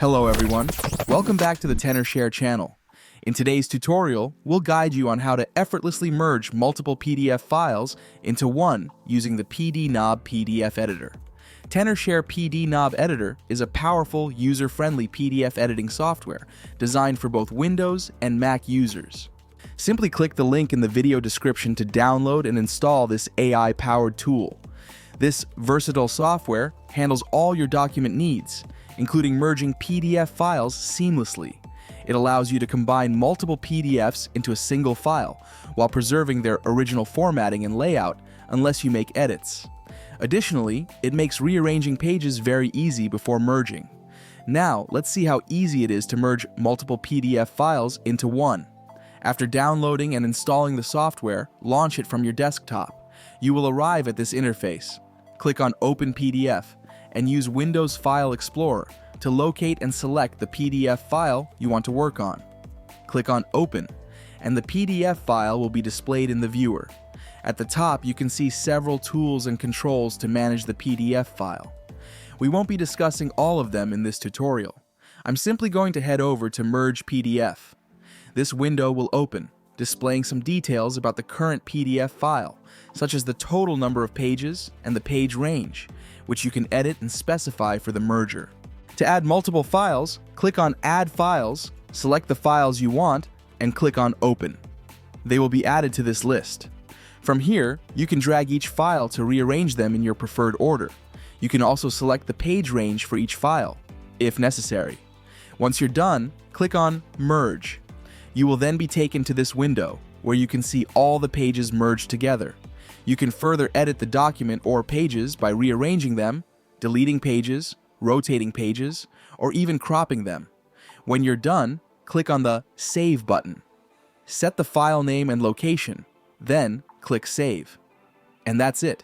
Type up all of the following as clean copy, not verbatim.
Hello everyone, welcome back to the Tenorshare channel. In today's tutorial, we'll guide you on how to effortlessly merge multiple PDF files into one using the PDNob PDF editor. Tenorshare PDNob editor is a powerful, user-friendly PDF editing software designed for both Windows and Mac users. Simply click the link in the video description to download and install this AI-powered tool. This versatile software handles all your document needs, including merging PDF files seamlessly. It allows you to combine multiple PDFs into a single file while preserving their original formatting and layout unless you make edits. Additionally, it makes rearranging pages very easy before merging. Now, let's see how easy it is to merge multiple PDF files into one. After downloading and installing the software, launch it from your desktop. You will arrive at this interface. Click on Open PDF and use Windows File Explorer to locate and select the PDF file you want to work on. Click on Open, and the PDF file will be displayed in the viewer. At the top, you can see several tools and controls to manage the PDF file. We won't be discussing all of them in this tutorial. I'm simply going to head over to Merge PDF. This window will open, displaying some details about the current PDF file, such as the total number of pages and the page range, which you can edit and specify for the merger. To add multiple files, click on Add Files, select the files you want, and click on Open. They will be added to this list. From here, you can drag each file to rearrange them in your preferred order. You can also select the page range for each file, if necessary. Once you're done, click on Merge. You will then be taken to this window, where you can see all the pages merged together. You can further edit the document or pages by rearranging them, deleting pages, rotating pages, or even cropping them. When you're done, click on the Save button. Set the file name and location, then click Save. And that's it.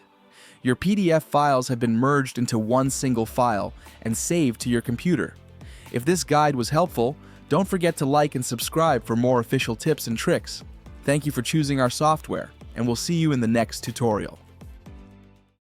Your PDF files have been merged into one single file and saved to your computer. If this guide was helpful, don't forget to like and subscribe for more official tips and tricks. Thank you for choosing our software, and we'll see you in the next tutorial.